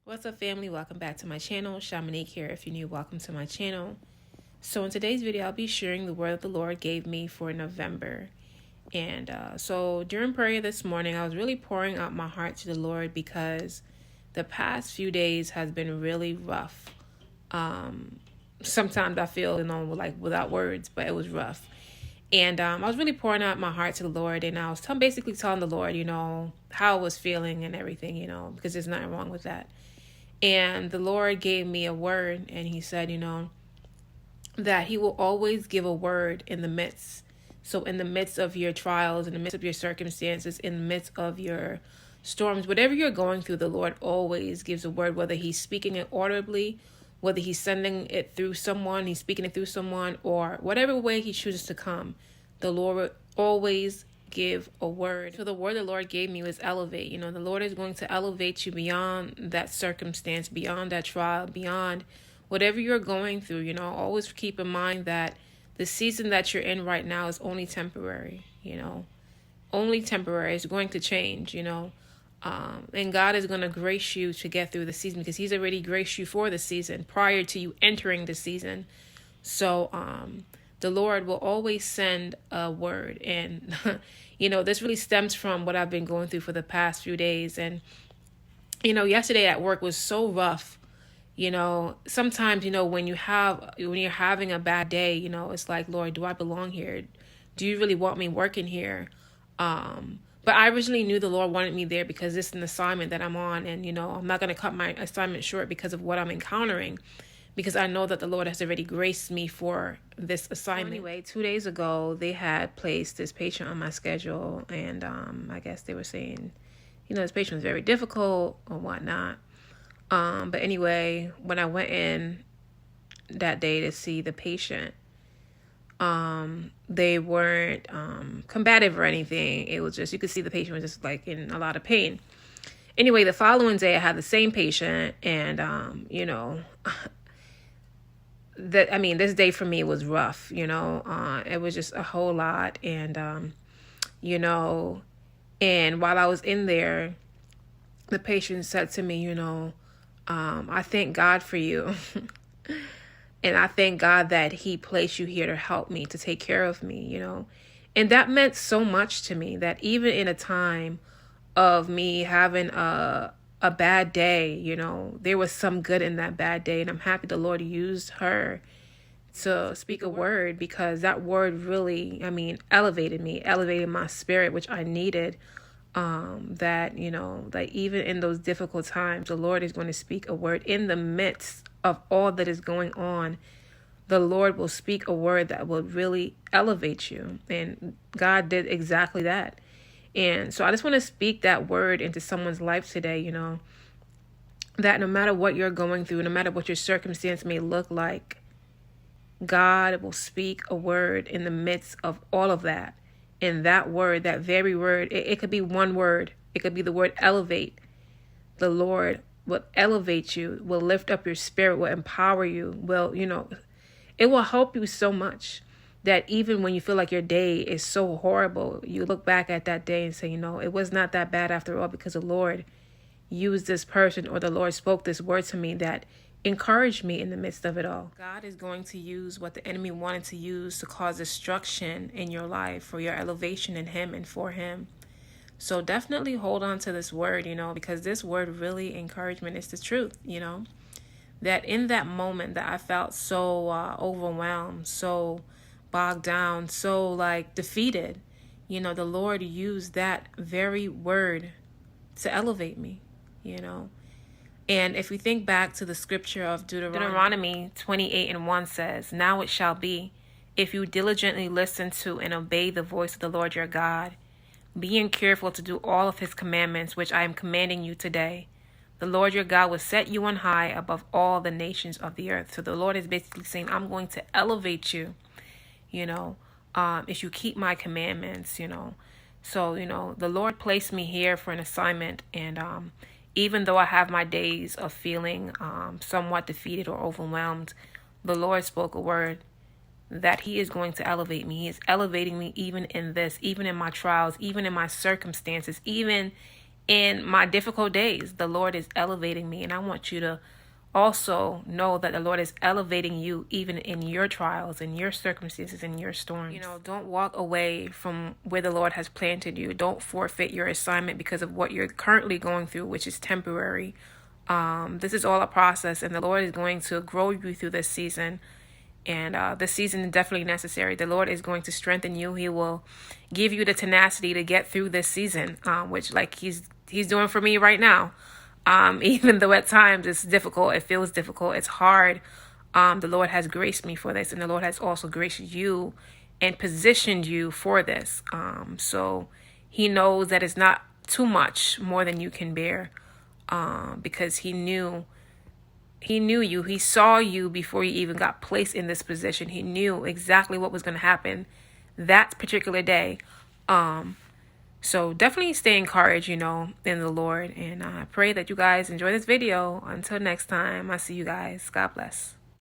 What's up, family? Welcome back to my channel. Shamanique here. If you're new, welcome to my channel. So in today's video, I'll be sharing the word that the Lord gave me for November. And so during prayer this morning, I was really pouring out my heart to the Lord because the past few days has been really rough. Sometimes I feel, like without words, but it was rough. And I was really pouring out my heart to the Lord, and I was basically telling the Lord, how I was feeling and everything, because there's nothing wrong with that. And the Lord gave me a word, and he said, that he will always give a word in the midst. So in the midst of your trials, in the midst of your circumstances, in the midst of your storms, whatever you're going through, the Lord always gives a word, whether he's speaking it audibly, whether he's sending it through someone, he's speaking it through someone, or whatever way he chooses to come, the Lord always give a word. So the word the Lord gave me was elevate. The Lord is going to elevate you beyond that circumstance, beyond that trial, beyond whatever you're going through. Always keep in mind that the season that you're in right now is only temporary, only temporary. It's going to change, and God is going to grace you to get through the season because he's already graced you for the season prior to you entering the season. So, the Lord will always send a word. And, this really stems from what I've been going through for the past few days. And, yesterday at work was so rough. Sometimes, when you're having a bad day, it's like, Lord, do I belong here? Do you really want me working here? But I originally knew the Lord wanted me there because this is an assignment that I'm on. And, I'm not going to cut my assignment short because of what I'm encountering, because I know that the Lord has already graced me for this assignment. So anyway, 2 days ago, they had placed this patient on my schedule. And I guess they were saying, this patient was very difficult or whatnot. But anyway, when I went in that day to see the patient, they weren't combative or anything. It was just, you could see the patient was just like in a lot of pain. Anyway, the following day I had the same patient, and this day for me was rough. It was just a whole lot. And and while I was in there, the patient said to me, I thank God for you. And I thank God that he placed you here to help me, to take care of me, And that meant so much to me, that even in a time of me having a bad day, there was some good in that bad day. And I'm happy the Lord used her to speak a word, because that word really, elevated me, elevated my spirit, which I needed. That, like even in those difficult times, the Lord is going to speak a word in the midst of all that is going on. The Lord will speak a word that will really elevate you. And God did exactly that. And so I just want to speak that word into someone's life today, that no matter what you're going through, no matter what your circumstance may look like, God will speak a word in the midst of all of that. And that word, that very word, it could be one word. It could be the word elevate. The Lord will elevate you, will lift up your spirit, will empower you, it will help you so much that even when you feel like your day is so horrible, you look back at that day and say, it was not that bad after all, because the Lord used this person, or the Lord spoke this word to me that encouraged me in the midst of it all. God is going to use what the enemy wanted to use to cause destruction in your life for your elevation in him and for him. So definitely hold on to this word, because this word really encouragement is the truth, that in that moment that I felt so overwhelmed, so bogged down, so like defeated, the Lord used that very word to elevate me, And if we think back to the scripture of Deuteronomy 28:1 says, "Now it shall be, if you diligently listen to and obey the voice of the Lord your God, being careful to do all of his commandments, which I am commanding you today, the Lord your God will set you on high above all the nations of the earth." So the Lord is basically saying, I'm going to elevate you, if you keep my commandments, So, the Lord placed me here for an assignment. And even though I have my days of feeling somewhat defeated or overwhelmed, the Lord spoke a word that he is going to elevate me. He is elevating me even in this, even in my trials, even in my circumstances, even in my difficult days. The Lord is elevating me, and I want you to also know that the Lord is elevating you even in your trials, in your circumstances, in your storms. Don't walk away from where the Lord has planted you. Don't forfeit your assignment because of what you're currently going through, which is temporary. This is all a process, and the Lord is going to grow you through this season. And this season is definitely necessary. The Lord is going to strengthen you. He will give you the tenacity to get through this season, which like he's doing for me right now. Even though at times it's difficult, it feels difficult, it's hard. The Lord has graced me for this, and the Lord has also graced you and positioned you for this. So he knows that it's not too much more than you can bear, because he knew you. He saw you before you even got placed in this position. He knew exactly what was going to happen that particular day. So definitely stay encouraged, in the Lord. And I pray that you guys enjoy this video. Until next time, I'll see you guys. God bless.